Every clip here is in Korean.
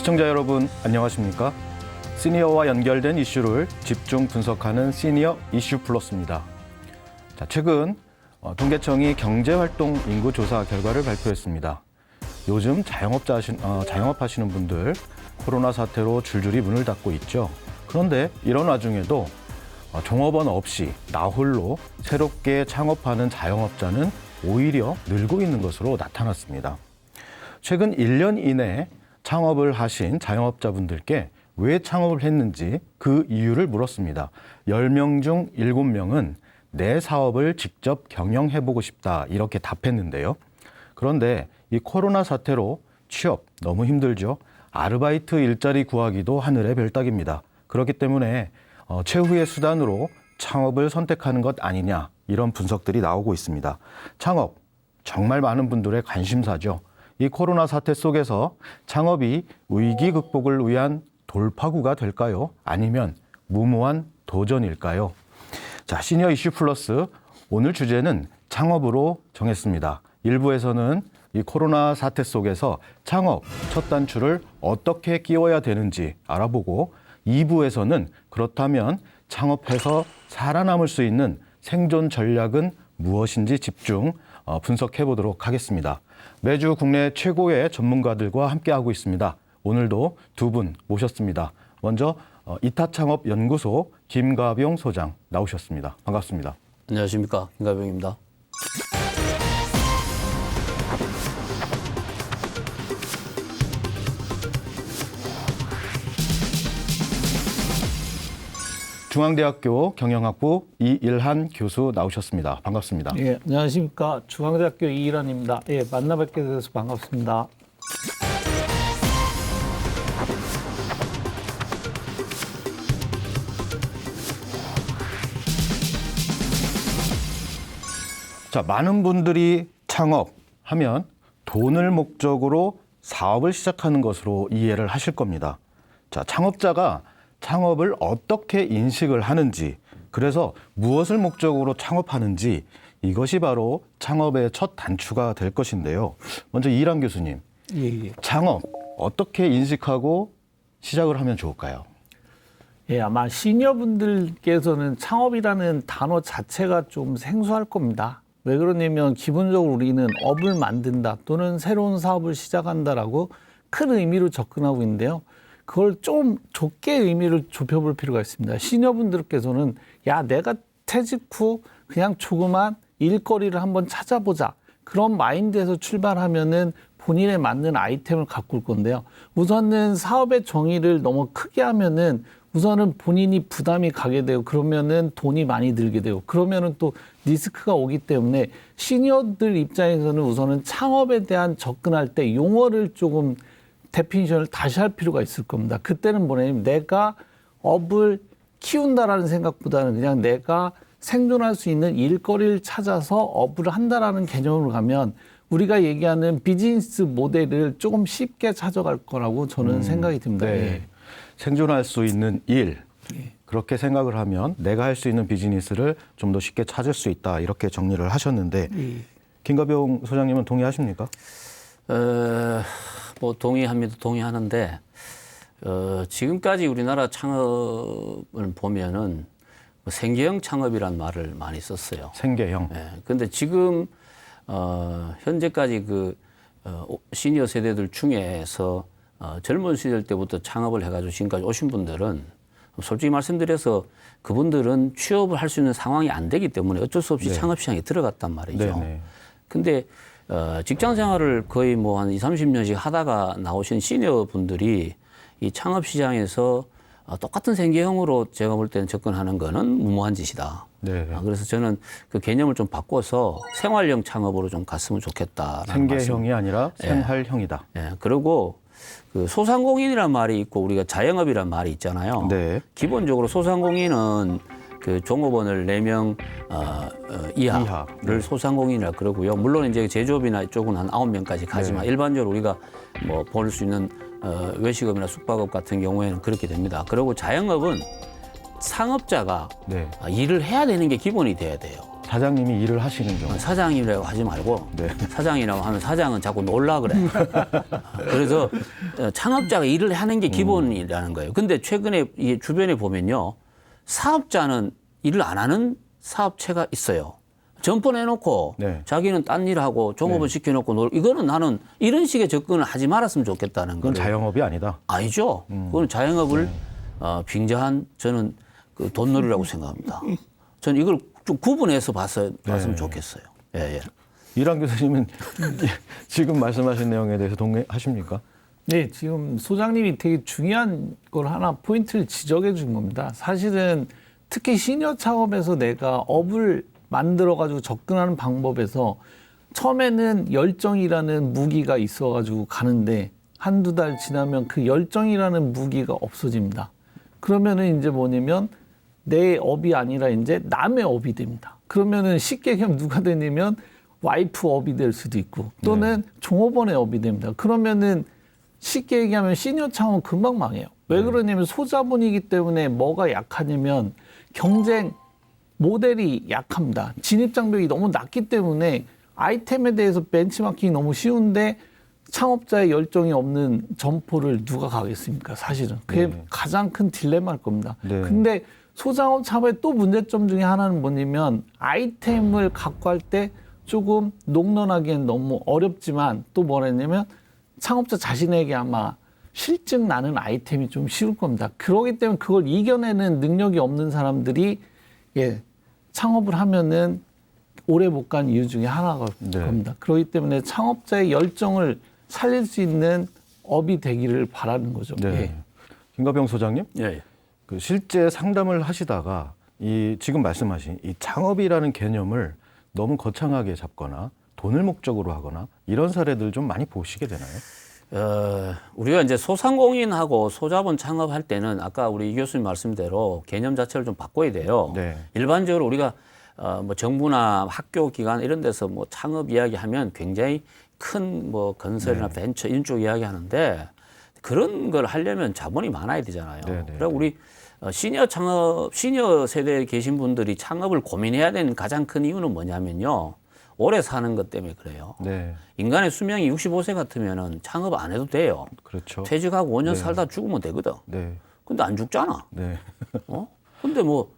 시청자 여러분 안녕하십니까? 시니어와 연결된 이슈를 집중 분석하는 시니어 이슈 플러스입니다. 자, 최근 통계청이 경제활동 인구 조사 결과를 발표했습니다. 요즘 자영업하시는 분들 코로나 사태로 줄줄이 문을 닫고 있죠. 그런데 이런 와중에도 종업원 없이 나 홀로 새롭게 창업하는 자영업자는 오히려 늘고 있는 것으로 나타났습니다. 최근 1년 이내 창업을 하신 자영업자분들께 왜 창업을 했는지 그 이유를 물었습니다. 10명 중 7명은 내 사업을 직접 경영해보고 싶다 이렇게 답했는데요. 그런데 이 코로나 사태로 취업 너무 힘들죠. 아르바이트 일자리 구하기도 하늘의 별따기입니다. 그렇기 때문에 최후의 수단으로 창업을 선택하는 것 아니냐 이런 분석들이 나오고 있습니다. 창업 정말 많은 분들의 관심사죠. 이 코로나 사태 속에서 창업이 위기 극복을 위한 돌파구가 될까요? 아니면 무모한 도전일까요? 자, 시니어 이슈 플러스 오늘 주제는 창업으로 정했습니다. 1부에서는 이 코로나 사태 속에서 창업 첫 단추를 어떻게 끼워야 되는지 알아보고 2부에서는 그렇다면 창업해서 살아남을 수 있는 생존 전략은 무엇인지 집중 분석해 보도록 하겠습니다. 매주 국내 최고의 전문가들과 함께하고 있습니다. 오늘도 두 분 모셨습니다. 먼저 이타창업연구소 김가병 소장 나오셨습니다. 반갑습니다. 안녕하십니까, 김가병입니다. 중앙대학교 경영학부 이일한 교수 나오셨습니다. 반갑습니다. 예, 안녕하십니까. 중앙대학교 이일한입니다. 예, 만나 뵙게 돼서 반갑습니다. 자, 많은 분들이 창업하면 돈을 목적으로 사업을 시작하는 것으로 이해를 하실 겁니다. 자, 창업자가 창업을 어떻게 인식을 하는지, 그래서 무엇을 목적으로 창업하는지 이것이 바로 창업의 첫 단추가 될 것인데요. 먼저 이일한 교수님, 예. 창업 어떻게 인식하고 시작을 하면 좋을까요? 예, 아마 시니어분들께서는 창업이라는 단어 자체가 좀 생소할 겁니다. 왜 그러냐면 기본적으로 우리는 업을 만든다 또는 새로운 사업을 시작한다라고 큰 의미로 접근하고 있는데요. 그걸 좀 좁게 의미를 좁혀볼 필요가 있습니다. 시니어분들께서는 야, 내가 퇴직 후 그냥 조그만 일거리를 한번 찾아보자. 그런 마인드에서 출발하면은 본인에 맞는 아이템을 가꿀 건데요. 우선은 사업의 정의를 너무 크게 하면은 우선은 본인이 부담이 가게 되고 그러면은 돈이 많이 들게 되고 그러면은 또 리스크가 오기 때문에 시니어들 입장에서는 우선은 창업에 대한 접근할 때 용어를 조금 데피니션을 다시 할 필요가 있을 겁니다. 그때는 뭐냐면 내가 업을 키운다라는 생각보다는 그냥 내가 생존할 수 있는 일거리를 찾아서 업을 한다라는 개념으로 가면 우리가 얘기하는 비즈니스 모델을 조금 쉽게 찾아갈 거라고 저는 생각이 듭니다. 네. 예. 생존할 수 있는 일, 그렇게 생각을 하면 내가 할 수 있는 비즈니스를 좀 더 쉽게 찾을 수 있다 이렇게 정리를 하셨는데 김가병 소장님은 동의하십니까? 뭐 동의하는데 지금까지 우리나라 창업을 보면은 뭐 생계형 창업이란 말을 많이 썼어요. 생계형. 예. 근데 지금 현재까지 시니어 세대들 중에서 젊은 시절 때부터 창업을 해가지고 지금까지 오신 분들은 솔직히 말씀드려서 그분들은 취업을 할 수 있는 상황이 안 되기 때문에 어쩔 수 없이 창업 시장에 들어갔단 말이죠. 네네. 근데 직장 생활을 거의 뭐 한 20, 30년씩 하다가 나오신 시니어 분들이 이 창업 시장에서 똑같은 생계형으로 제가 볼 때는 접근하는 거는 무모한 짓이다. 네. 그래서 저는 그 개념을 좀 바꿔서 생활형 창업으로 좀 갔으면 좋겠다라는 생계형이 아니라 생활형이다. 예. 그리고 그 소상공인이란 말이 있고 우리가 자영업이란 말이 있잖아요. 네. 기본적으로 소상공인은 그 종업원을 4명 이하를 소상공인이라 그러고요. 물론 이제 제조업이나 이쪽은 한 9명까지 가지만 일반적으로 우리가 뭐 볼 수 있는 외식업이나 숙박업 같은 경우에는 그렇게 됩니다. 그리고 자영업은 상업자가 일을 해야 되는 게 기본이 돼야 돼요. 사장님이 일을 하시는 경우. 사장이라고 하지 말고 네. 사장이라고 하면 사장은 자꾸 놀라 그래. 그래서 창업자가 일을 하는 게 기본이라는 거예요. 근데 최근에 이 주변에 보면요. 사업자는 일을 안 하는 사업체가 있어요. 점포 내놓고 네. 자기는 딴 일하고 종업원 시켜놓고 이거는 나는 이런 식의 접근을 하지 말았으면 좋겠다는 그건 거예요. 자영업이 아니다. 아니죠. 그건 자영업을 빙자한 저는 그 돈놀이라고 생각합니다. 저는 이걸 좀 구분해서 봤으면 좋겠어요. 예, 예. 이랑 교수님은 지금 말씀하신 내용에 대해서 동의하십니까? 네, 지금 소장님이 되게 중요한 걸 하나 포인트를 지적해 준 겁니다. 사실은 특히 시니어 창업에서 내가 업을 만들어가지고 접근하는 방법에서 처음에는 열정이라는 무기가 있어가지고 가는데 한두 달 지나면 그 열정이라는 무기가 없어집니다. 그러면은 이제 뭐냐면 내 업이 아니라 이제 남의 업이 됩니다. 그러면은 쉽게 얘기하면 누가 되냐면 와이프 업이 될 수도 있고 또는 종업원의 업이 됩니다. 그러면은 쉽게 얘기하면 시니어 창업은 금방 망해요. 왜 그러냐면 소자본이기 때문에 뭐가 약하냐면 경쟁 모델이 약합니다. 진입장벽이 너무 낮기 때문에 아이템에 대해서 벤치마킹이 너무 쉬운데 창업자의 열정이 없는 점포를 누가 가겠습니까? 사실은. 그게 가장 큰 딜레마일 겁니다. 네. 근데 소장업 창업의 또 문제점 중에 하나는 뭐냐면 아이템을 갖고 할 때 조금 농론하기엔 너무 어렵지만 또 뭐랬냐면 창업자 자신에게 아마 실증 나는 아이템이 좀 쉬울 겁니다. 그렇기 때문에 그걸 이겨내는 능력이 없는 사람들이 창업을 하면은 오래 못 간 이유 중에 하나가 겁니다. 그렇기 때문에 창업자의 열정을 살릴 수 있는 업이 되기를 바라는 거죠. 네. 예. 김가병 소장님, 예. 그 실제 상담을 하시다가 이 지금 말씀하신 이 창업이라는 개념을 너무 거창하게 잡거나 돈을 목적으로 하거나 이런 사례들 좀 많이 보시게 되나요? 우리가 이제 소상공인하고 소자본 창업할 때는 아까 우리 이 교수님 말씀대로 개념 자체를 좀 바꿔야 돼요. 네. 일반적으로 우리가 뭐 정부나 학교 기관 이런 데서 뭐 창업 이야기하면 굉장히 큰 뭐 건설이나 벤처 이런 쪽 이야기하는데 그런 걸 하려면 자본이 많아야 되잖아요. 그리고 우리 시니어 세대에 계신 분들이 창업을 고민해야 되는 가장 큰 이유는 뭐냐면요. 오래 사는 것 때문에 그래요. 네. 인간의 수명이 65세 같으면은 창업 안 해도 돼요. 그렇죠. 퇴직하고 5년 살다 죽으면 되거든. 네. 근데 안 죽잖아. 네. 근데 뭐,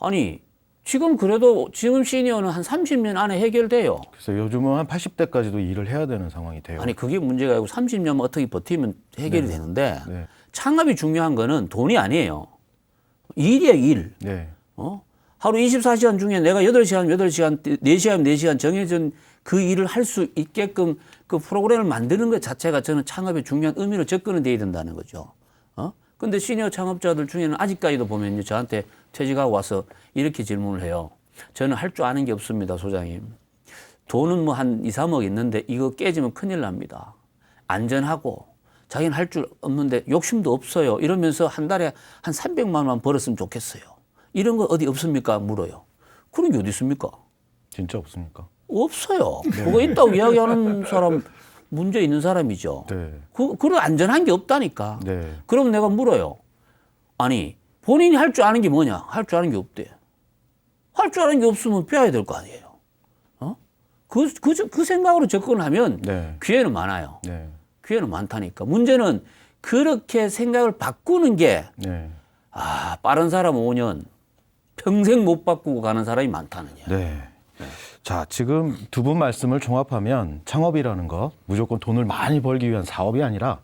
아니, 지금 그래도 지금 시니어는 한 30년 안에 해결돼요. 그래서 요즘은 한 80대까지도 일을 해야 되는 상황이 돼요. 아니, 그게 문제가 아니고 30년만 어떻게 버티면 해결이 되는데 네. 창업이 중요한 거는 돈이 아니에요. 일이에요, 일. 네. 하루 24시간 중에 내가 8시간, 4시간 정해진 그 일을 할 수 있게끔 그 프로그램을 만드는 것 자체가 저는 창업의 중요한 의미로 접근은 돼야 된다는 거죠. 근데 시니어 창업자들 중에는 아직까지도 보면요. 저한테 퇴직하고 와서 이렇게 질문을 해요. 저는 할 줄 아는 게 없습니다, 소장님. 돈은 뭐 한 2, 3억 있는데 이거 깨지면 큰일 납니다. 안전하고 자기는 할 줄 없는데 욕심도 없어요. 이러면서 한 달에 한 300만 원만 벌었으면 좋겠어요. 이런 거 어디 없습니까? 물어요. 그런 게 어디 있습니까? 진짜 없습니까? 없어요. 그거 있다고 이야기하는 사람 문제 있는 사람이죠. 네. 그런 안전한 게 없다니까. 네. 그럼 내가 물어요. 아니 본인이 할 줄 아는 게 뭐냐? 할 줄 아는 게 없대. 할 줄 아는 게 없으면 빼야 될 거 아니에요. 그 생각으로 접근을 하면 네. 기회는 많아요. 네. 기회는 많다니까. 문제는 그렇게 생각을 바꾸는 게 네. 빠른 사람 5년 평생 못 바꾸고 가는 사람이 많다는 얘기야. 네. 자, 지금 두 분 말씀을 종합하면 창업이라는 거 무조건 돈을 많이 벌기 위한 사업이 아니라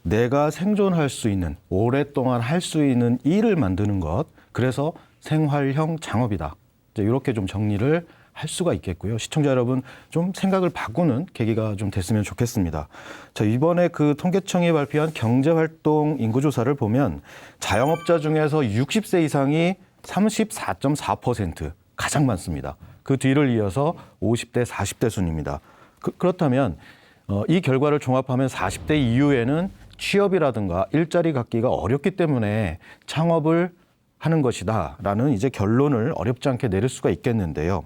내가 생존할 수 있는 오랫동안 할 수 있는 일을 만드는 것. 그래서 생활형 창업이다. 이제 이렇게 좀 정리를 할 수가 있겠고요. 시청자 여러분 좀 생각을 바꾸는 계기가 좀 됐으면 좋겠습니다. 자, 이번에 그 통계청이 발표한 경제활동 인구조사를 보면 자영업자 중에서 60세 이상이 34.4% 가장 많습니다. 그 뒤를 이어서 50대, 40대 순입니다. 그렇다면 이 결과를 종합하면 40대 이후에는 취업이라든가 일자리 갖기가 어렵기 때문에 창업을 하는 것이다라는 이제 결론을 어렵지 않게 내릴 수가 있겠는데요.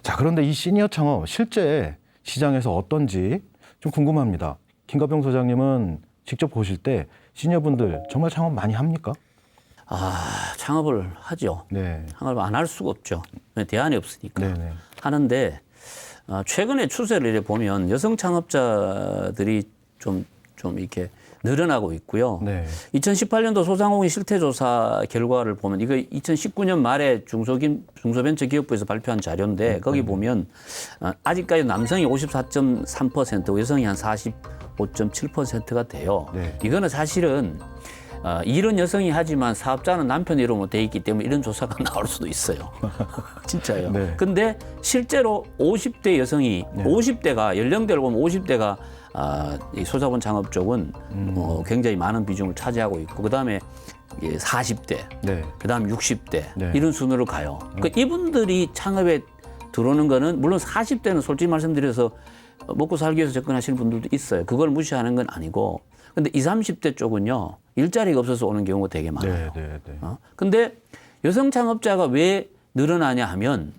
자, 그런데 이 시니어 창업 실제 시장에서 어떤지 좀 궁금합니다. 김가병 소장님은 직접 보실 때 시니어분들 정말 창업 많이 합니까? 창업을 하죠. 네. 창업을 안 할 수가 없죠. 대안이 없으니까. 네네. 하는데 최근의 추세를 이렇게 보면 여성 창업자들이 좀 이렇게 늘어나고 있고요. 네. 2018년도 소상공인 실태조사 결과를 보면 이거 2019년 말에 중소벤처기업부에서 발표한 자료인데 거기 보면 아직까지 남성이 54.3%, 여성이 한 45.7%가 돼요. 네. 이거는 사실은 일은 여성이 하지만 사업자는 남편 이름으로 돼 있기 때문에 이런 조사가 나올 수도 있어요. 진짜요. 네. 근데 실제로 50대 여성이 50대가 연령대를 보면 50대가 이 소자본 창업 쪽은 굉장히 많은 비중을 차지하고 있고 그다음에 40대, 네. 그다음 60대 네. 이런 순으로 가요. 그러니까 이분들이 창업에 들어오는 거는 물론 40대는 솔직히 말씀드려서 먹고 살기 위해서 접근하시는 분들도 있어요. 그걸 무시하는 건 아니고. 근데 20, 30대 쪽은요. 일자리가 없어서 오는 경우가 되게 많아요. 네. 네. 근데 여성 창업자가 왜 늘어나냐 하면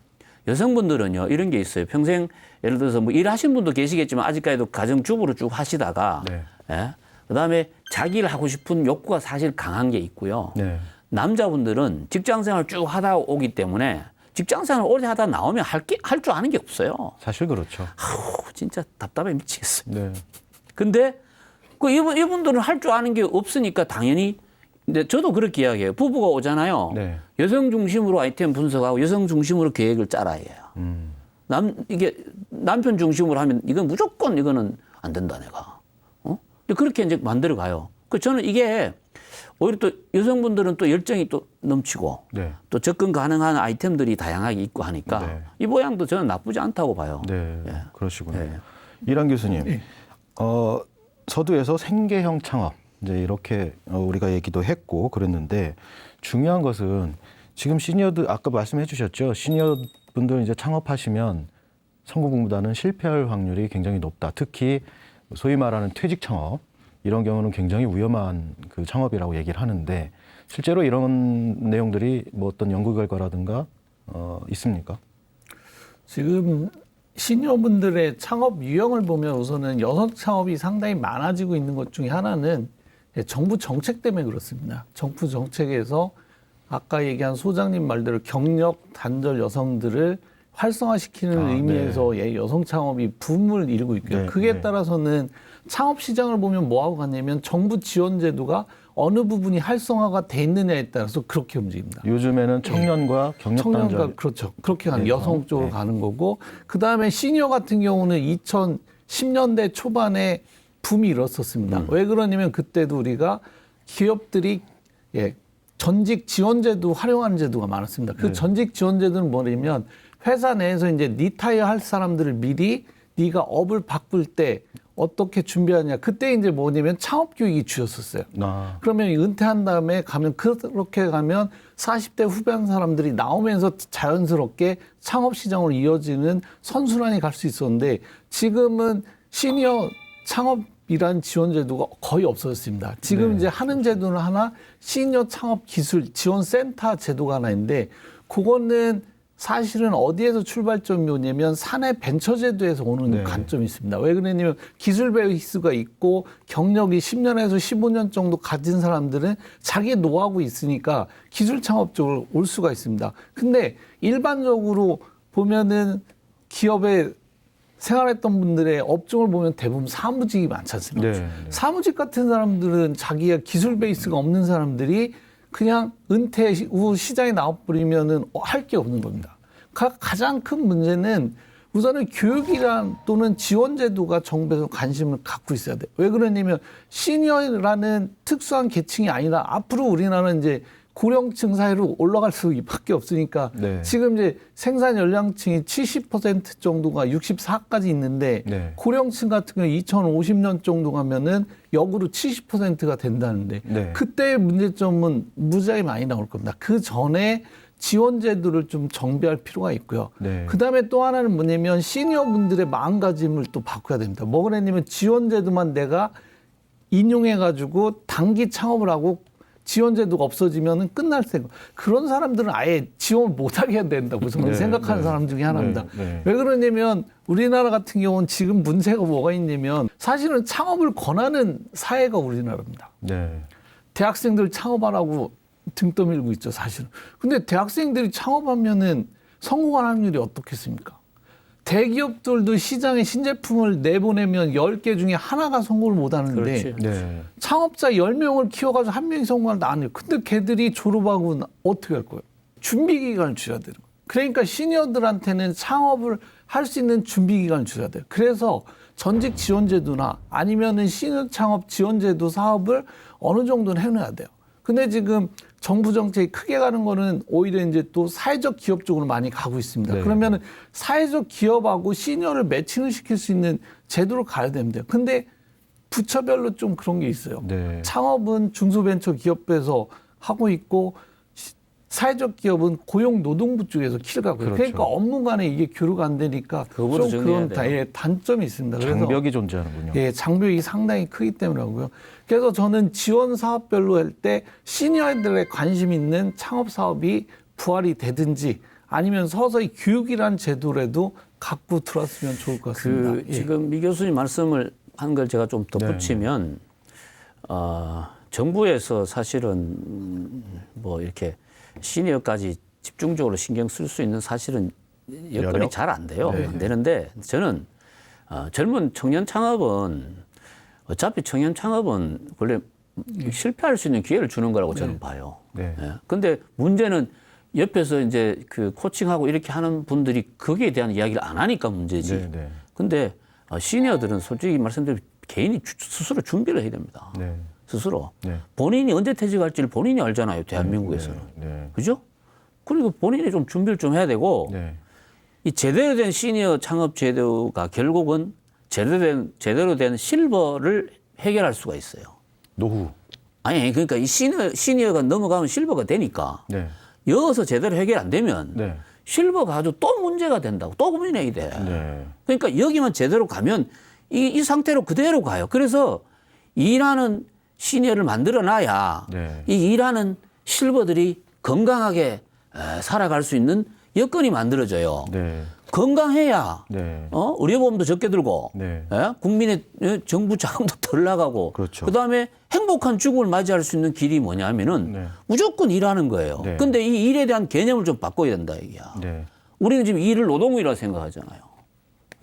여성분들은요. 이런 게 있어요. 평생 예를 들어서 뭐 일하신 분도 계시겠지만 아직까지도 가정주부로 쭉 하시다가 네. 예? 그다음에 자기 일 하고 싶은 욕구가 사실 강한 게 있고요. 네. 남자분들은 직장생활 쭉 하다 오기 때문에 직장생활 오래 하다 나오면 할 줄 아는 게 없어요. 사실 그렇죠. 아우, 진짜 답답해 미치겠어요. 네. 근데 이분들은 할 줄 아는 게 없으니까 당연히 근데 저도 그렇게 이야기해요. 부부가 오잖아요. 네. 여성 중심으로 아이템 분석하고 여성 중심으로 계획을 짜라 해요. 이게 남편 중심으로 하면 이건 무조건 이거는 안 된다 내가. 근데 그렇게 이제 만들어 가요. 그 저는 이게 오히려 또 여성분들은 또 열정이 또 넘치고 네. 또 접근 가능한 아이템들이 다양하게 있고 하니까 네. 이 모양도 저는 나쁘지 않다고 봐요. 네. 예. 그러시군요. 예. 이란 교수님, 서두에서 생계형 창업 이제 이렇게 우리가 얘기도 했고 그랬는데 중요한 것은 지금 시니어들 아까 말씀해 주셨죠. 시니어분들 이제 창업하시면 성공보다는 실패할 확률이 굉장히 높다. 특히 소위 말하는 퇴직 창업 이런 경우는 굉장히 위험한 그 창업이라고 얘기를 하는데 실제로 이런 내용들이 뭐 어떤 연구 결과라든가 있습니까? 지금 시니어분들의 창업 유형을 보면 우선은 여성 창업이 상당히 많아지고 있는 것 중에 하나는 정부 정책 때문에 그렇습니다. 정부 정책에서 아까 얘기한 소장님 말대로 경력 단절 여성들을 활성화시키는 의미에서 네. 여성 창업이 붐을 이루고 있고요. 네, 그에 네. 따라서는 창업 시장을 보면 뭐하고 같냐면 정부 지원 제도가 어느 부분이 활성화가 돼 있느냐에 따라서 그렇게 움직입니다. 요즘에는 청년과 경력 청년과 단절 그렇죠. 그렇게 가는 네. 여성 쪽으로 네. 가는 거고 그다음에 시니어 같은 경우는 2010년대 초반에 붐이 일었었습니다. 왜 그러냐면 그때도 우리가 기업들이 전직 지원 제도 활용하는 제도가 많았습니다. 그 네. 전직 지원 제도는 뭐냐면 회사 내에서 이제 리타이어 할 사람들을 미리 네가 업을 바꿀 때 어떻게 준비하냐. 그때 이제 뭐냐면 창업 교육이 주였었어요. 그러면 은퇴한 다음에 가면 그렇게 가면 40대 후반 사람들이 나오면서 자연스럽게 창업 시장으로 이어지는 선순환이 갈 수 있었는데 지금은 시니어 창업이란 지원 제도가 거의 없어졌습니다. 지금 네. 이제 하는 제도는 하나 시니어 창업 기술 지원 센터 제도가 하나 있는데 그거는 사실은 어디에서 출발점이 오냐면 사내 벤처 제도에서 오는 네. 관점이 있습니다. 왜 그러냐면 기술 베이스가 있고 경력이 10년에서 15년 정도 가진 사람들은 자기 노하우 있으니까 기술 창업 쪽으로 올 수가 있습니다. 근데 일반적으로 보면은 기업에 생활했던 분들의 업종을 보면 대부분 사무직이 많지 않습니까? 네, 네. 사무직 같은 사람들은 자기가 기술 베이스가 없는 사람들이 그냥 은퇴 후 시장에 나와버리면은 할 게 없는 겁니다. 가장 큰 문제는 우선은 교육이란 또는 지원 제도가 정부에서 관심을 갖고 있어야 돼요. 왜 그러냐면 시니어라는 특수한 계층이 아니라 앞으로 우리나라는 이제 고령층 사회로 올라갈 수밖에 없으니까 네. 지금 이제 생산 연령층이 70% 정도가 64까지 있는데 네. 고령층 같은 경우 2050년 정도 가면은 역으로 70%가 된다는데 네. 그때의 문제점은 무지하게 많이 나올 겁니다. 그 전에 지원 제도를 좀 정비할 필요가 있고요. 네. 그다음에 또 하나는 뭐냐면 시니어 분들의 마음가짐을 또 바꿔야 됩니다. 뭐 그러냐면 지원 제도만 내가 인용해 가지고 단기 창업을 하고 지원 제도가 없어지면은 끝날 생각. 그런 사람들은 아예 지원을 못하게 해야 된다고 저는 네, 생각하는 네. 사람 중에 하나입니다. 네, 네. 왜 그러냐면 우리나라 같은 경우는 지금 문제가 뭐가 있냐면 사실은 창업을 권하는 사회가 우리나라입니다. 네. 대학생들 창업하라고 등 떠밀고 있죠, 사실은. 근데 대학생들이 창업하면은 성공할 확률이 어떻겠습니까? 대기업들도 시장에 신제품을 내보내면 10개 중에 하나가 성공을 못 하는데 그렇지. 네. 창업자 10명을 키워가지고 한 명이 성공한다 안 해요. 근데 걔들이 졸업하고 어떻게 할 거예요? 준비 기간을 줘야 되는 거예요. 그러니까 시니어들한테는 창업을 할 수 있는 준비 기간을 줘야 돼요. 그래서 전직 지원 제도나 아니면은 시니어 창업 지원 제도 사업을 어느 정도는 해놔야 돼요. 근데 지금 정부 정책이 크게 가는 거는 오히려 이제 또 사회적 기업 쪽으로 많이 가고 있습니다. 네. 그러면은 사회적 기업하고 시니어를 매칭을 시킬 수 있는 제도로 가야 됩니다. 근데 부처별로 좀 그런 게 있어요. 네. 창업은 중소벤처기업에서 하고 있고 사회적 기업은 고용노동부 쪽에서 키를 가고 있어요. 그렇죠. 그러니까 업무 간에 이게 교류가 안 되니까 그거부터 좀 정리해야 그런 돼요. 단점이 있습니다. 그래서 장벽이 존재하는군요. 예, 장벽이 상당히 크기 때문이라고요. 그래서 저는 지원 사업별로 할 때 시니어들의 관심 있는 창업 사업이 부활이 되든지 아니면 서서히 교육이라는 제도라도 갖고 들어왔으면 좋을 것 같습니다. 그 예. 지금 이 교수님 말씀을 한 걸 제가 좀 덧붙이면 정부에서 사실은 뭐 이렇게 시니어까지 집중적으로 신경 쓸 수 있는 사실은 여건이 여력? 잘 안 돼요. 네. 안 되는데 저는 젊은 청년 창업은 어차피 청년 창업은 원래 실패할 수 있는 기회를 주는 거라고 저는 봐요. 네. 예. 근데 문제는 옆에서 이제 그 코칭하고 이렇게 하는 분들이 거기에 대한 이야기를 안 하니까 문제지. 네, 네. 근데 시니어들은 솔직히 말씀드리면 개인이 스스로 준비를 해야 됩니다. 네. 스스로. 네. 본인이 언제 퇴직할지를 본인이 알잖아요. 대한민국에서는. 네. 그죠? 그리고 본인이 좀 준비를 좀 해야 되고 네. 이 제대로 된 시니어 창업 제도가 결국은 제대로 된 실버를 해결할 수가 있어요. 노후. 아니 그러니까 이 시니어가 넘어가면 실버가 되니까 네. 여기서 제대로 해결 안 되면 네. 실버가 아주 또 문제가 된다고 또 고민해야 돼. 네. 그러니까 여기만 제대로 가면 이 상태로 그대로 가요. 그래서 일하는 시니어를 만들어 놔야 네. 이 일하는 실버들이 건강하게 살아갈 수 있는 여건이 만들어져요. 네. 건강해야 네. 의료보험도 적게 들고 네. 국민의 정부 자금도 덜 나가고 그렇죠. 그다음에 행복한 죽음을 맞이할 수 있는 길이 뭐냐면은 네. 무조건 일하는 거예요. 네. 근데 이 일에 대한 개념을 좀 바꿔야 된다 이게야. 네. 우리는 지금 일을 노동이라 생각하잖아요.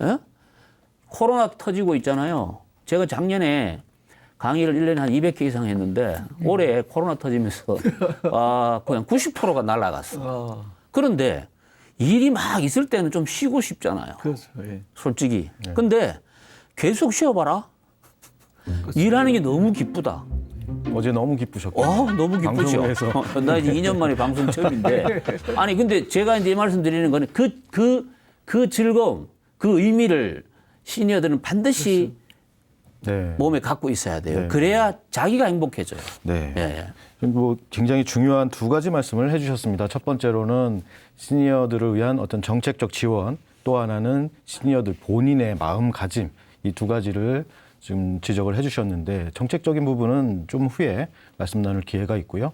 예? 코로나 터지고 있잖아요. 제가 작년에 강의를 1년에 한 200회 이상 했는데 올해 코로나 터지면서 그냥 90%가 날아갔어. 그런데 일이 막 있을 때는 좀 쉬고 싶잖아요. 그렇죠. 예. 솔직히. 근데 계속 쉬어봐라. 일하는 게 너무 기쁘다. 어제 너무 기쁘셨고. 너무 기쁘죠. 방송에서. 나 이제 2년 만에 방송 처음인데. 아니, 근데 제가 이제 말씀드리는 거는 그 즐거움, 그 의미를 시니어들은 반드시 네. 몸에 갖고 있어야 돼요. 네. 그래야 자기가 행복해져요. 네. 예, 예. 뭐 굉장히 중요한 두 가지 말씀을 해주셨습니다. 첫 번째로는 시니어들을 위한 어떤 정책적 지원, 또 하나는 시니어들 본인의 마음가짐, 이 두 가지를 지금 지적을 해주셨는데 정책적인 부분은 좀 후에 말씀 나눌 기회가 있고요.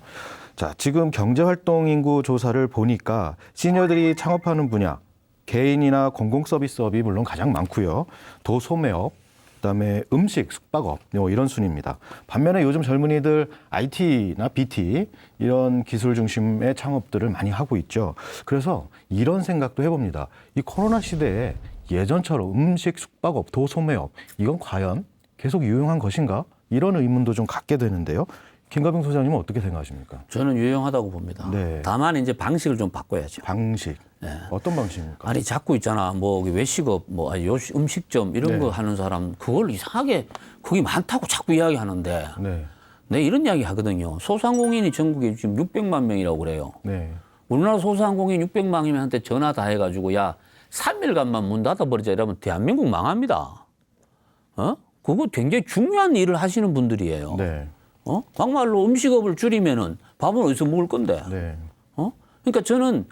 자, 지금 경제활동 인구 조사를 보니까 시니어들이 창업하는 분야, 개인이나 공공 서비스업이 물론 가장 많고요. 도소매업, 그다음에 음식, 숙박업 이런 순입니다. 반면에 요즘 젊은이들 IT나 BT 이런 기술 중심의 창업들을 많이 하고 있죠. 그래서 이런 생각도 해봅니다. 이 코로나 시대에 예전처럼 음식, 숙박업, 도소매업 이건 과연 계속 유용한 것인가? 이런 의문도 좀 갖게 되는데요. 김가병 소장님은 어떻게 생각하십니까? 저는 유용하다고 봅니다. 네. 다만 이제 방식을 좀 바꿔야죠. 방식. 어떤 방식입니까? 아니 자꾸 있잖아. 뭐 외식업, 뭐 음식점 이런 네. 거 하는 사람 그걸 이상하게 그게 많다고 자꾸 이야기하는데 네. 내 이런 이야기 하거든요. 소상공인이 전국에 지금 600만 명이라고 그래요. 네. 우리나라 소상공인 600만 명한테 전화 다 해가지고 야 3일간만 문 닫아버리자 이러면 대한민국 망합니다. 그거 굉장히 중요한 일을 하시는 분들이에요. 네. 막말로 음식업을 줄이면은 밥은 어디서 먹을 건데. 네. 그러니까 저는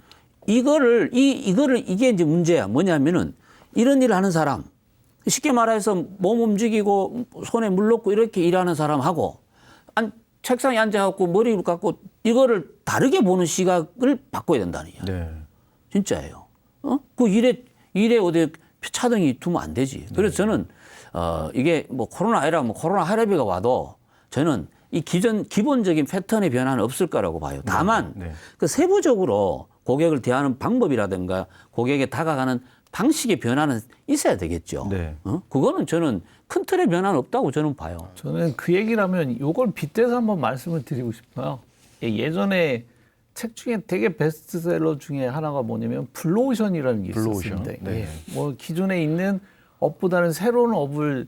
이게 이제 문제야. 뭐냐면은 이런 일을 하는 사람, 쉽게 말해서 몸 움직이고 손에 물 넣고 이렇게 일하는 사람하고 책상에 앉아갖고 머리를 감고 이거를 다르게 보는 시각을 바꿔야 된다는 얘기야. 네. 진짜예요. 그 일에 어디 차등이 두면 안 되지. 그래서 저는 이게 뭐 코로나 아니라 뭐 코로나 할애비가 와도 저는 이 기본적인 패턴의 변화는 없을 거라고 봐요. 다만 네. 그 세부적으로 고객을 대하는 방법이라든가 고객에 다가가는 방식의 변화는 있어야 되겠죠. 네. 그거는 저는 큰 틀의 변화는 없다고 저는 봐요. 저는 그 얘기라면 이걸 빗대서 한번 말씀을 드리고 싶어요. 예전에 책 중에 되게 베스트셀러 중에 하나가 뭐냐면 블루오션이라는 게 블루오션. 있었습니다. 네. 예. 뭐 기존에 있는 업보다는 새로운 업을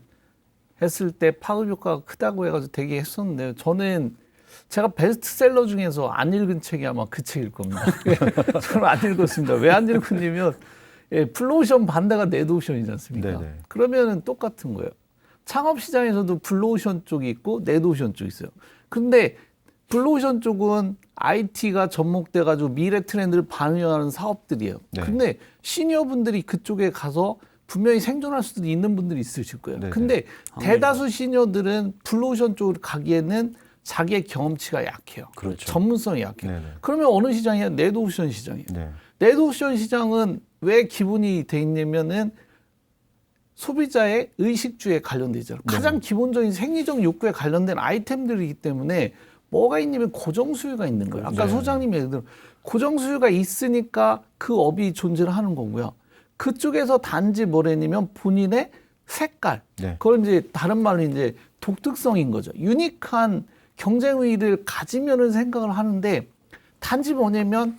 했을 때 파급 효과가 크다고 해가지고 되게 했었는데 저는 제가 베스트셀러 중에서 안 읽은 책이 아마 그 책일 겁니다. 저는 안 읽었습니다. 왜 안 읽었냐면 블루오션 반대가 네드오션이지 않습니까? 네네. 그러면은 똑같은 거예요. 창업 시장에서도 블루오션 쪽이 있고 네드오션 쪽이 있어요. 근데 블루오션 쪽은 IT가 접목돼 가지고 미래 트렌드를 반영하는 사업들이에요. 네. 근데 시니어분들이 그쪽에 가서 분명히 생존할 수도 있는 분들이 있으실 거예요. 네네. 근데 대다수 시니어들은 블루오션 쪽으로 가기에는 자기의 경험치가 약해요. 그렇죠. 전문성이 약해요. 네네. 그러면 어느 시장이야? 네드오션 시장이에요. 네. 네드오션 시장은 왜 기분이 돼 있냐면은 소비자의 의식주에 관련되잖아요. 가장 기본적인 생리적 욕구에 관련된 아이템들이기 때문에 뭐가 있냐면 고정 수요가 있는 거예요. 아까 네. 소장님이 얘기한 대로 고정 수요가 있으니까 그 업이 존재를 하는 거고요. 그쪽에서 단지 뭐랬냐면 본인의 색깔, 네. 그걸 이제 다른 말로 이제 독특성인 거죠. 유니크한 경쟁 우위를 가지면은 생각을 하는데 단지 뭐냐면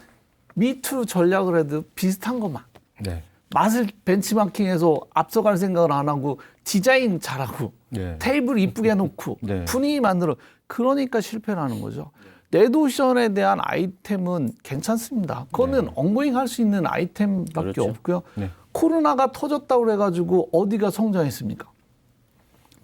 미투 전략을 해도 비슷한 것만. 네. 맛을 벤치마킹해서 앞서갈 생각을 안 하고 디자인 잘하고 네. 테이블 이쁘게 해놓고 네. 분위기 만들어 그러니까 실패를 하는 거죠. 네드오션에 대한 아이템은 괜찮습니다. 그거는 ongoing 할 수 있는 아이템밖에 그렇죠. 없고요. 네. 코로나가 터졌다고 그래가지고 어디가 성장했습니까?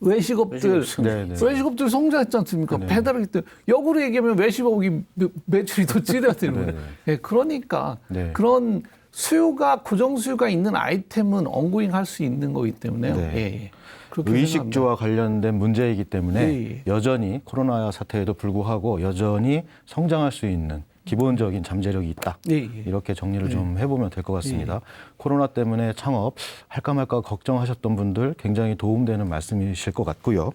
외식업들 네, 네. 외식업들 성장했지 않습니까? 네. 배달하기 때문에 역으로 얘기하면 외식업이 매출이 더 찌려야 되는 거예요. 네, 네. 예, 그러니까 네. 그런 수요가 고정 수요가 있는 아이템은 ongoing 할 수 있는 거기 때문에요. 네. 예, 예. 그렇게 의식주와 관련된 문제이기 때문에 예, 예. 여전히 코로나 사태에도 불구하고 여전히 성장할 수 있는 기본적인 잠재력이 있다. 예, 예. 이렇게 정리를 좀 해보면 될 것 같습니다. 코로나 때문에 창업 할까 말까 걱정하셨던 분들 굉장히 도움되는 말씀이실 것 같고요.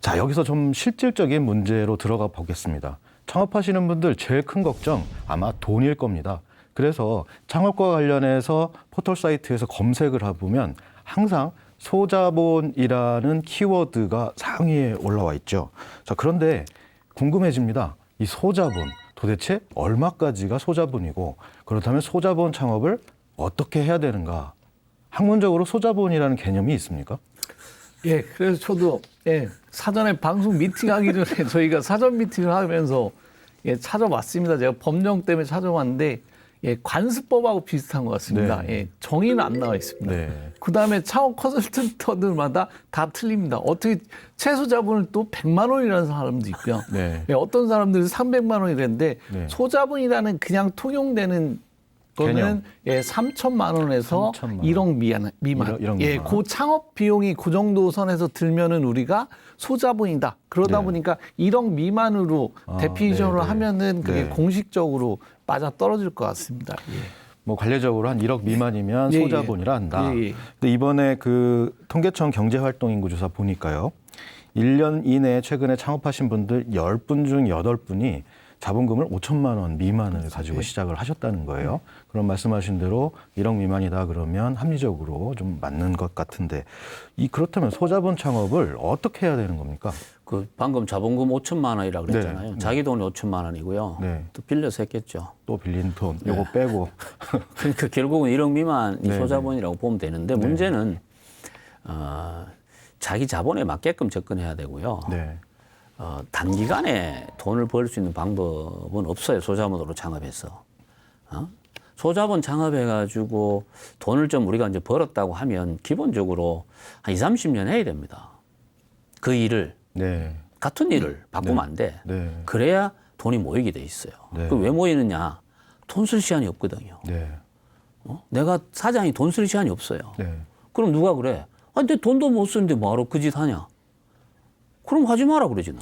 자, 여기서 좀 실질적인 문제로 들어가 보겠습니다. 창업하시는 분들 제일 큰 걱정 아마 돈일 겁니다. 그래서 창업과 관련해서 포털 사이트에서 검색을 해보면 항상 소자본이라는 키워드가 상위에 올라와 있죠. 자, 그런데 궁금해집니다. 이 소자본 도대체 얼마까지가 소자본이고 그렇다면 소자본 창업을 어떻게 해야 되는가? 학문적으로 소자본이라는 개념이 있습니까? 예, 그래서 저도 사전에 방송 미팅하기 전에 저희가 사전 미팅을 하면서 찾아봤습니다. 제가 법령 때문에 찾아봤는데 관습법하고 비슷한 것 같습니다. 네. 정의는 안 나와 있습니다. 네. 그다음에 창업 컨설턴트들마다 다 틀립니다. 어떻게 최소 자본을 또 100만 원이라는 사람도 있고요. 네. 어떤 사람들은 300만 원이랬는데 네. 소자본이라는 그냥 통용되는 거는 3천만 원에서 3천만 원. 1억 미만. 1억 미만. 그 창업 비용이 그 정도 선에서 들면은 우리가 소자본이다. 그러다 네. 보니까 1억 미만으로 데피니션으로 네, 네. 하면은 그게 네. 공식적으로 맞아 떨어질 것 같습니다. 뭐 관례적으로 한 1억 미만이면 예, 소자본이라 한다. 예, 예. 근데 이번에 그 통계청 경제활동인구조사 보니까요. 1년 이내에 최근에 창업하신 분들 10분 중 8분이 자본금을 5천만 원 미만을 가지고 시작을 하셨다는 거예요. 그럼 말씀하신 대로 1억 미만이다 그러면 합리적으로 좀 맞는 것 같은데 그렇다면 소자본 창업을 어떻게 해야 되는 겁니까? 그 방금 자본금 5천만 원이라 그랬잖아요. 네. 자기 돈이 5천만 원이고요. 네. 또 빌려서 했겠죠. 또 빌린 돈 요거 빼고 그러니까 결국은 1억 미만이 네, 소자본이라고 보면 되는데 문제는 자기 자본에 맞게끔 접근해야 되고요. 네. 단기간에 돈을 벌 수 있는 방법은 없어요. 소자본으로 창업해서. 소자본 창업해가지고 돈을 좀 우리가 이제 벌었다고 하면 기본적으로 한 20, 30년 해야 됩니다. 그 일을, 네. 같은 일을 바꾸면 안 돼. 네. 그래야 돈이 모이게 돼 있어요. 네. 그 왜 모이느냐? 돈 쓸 시간이 없거든요. 네. 내가 사장이 돈 쓸 시간이 없어요. 네. 그럼 누가 그래? 내 돈도 못 쓰는데 뭐하러 그 짓 하냐? 그럼 하지 마라 그러지 나.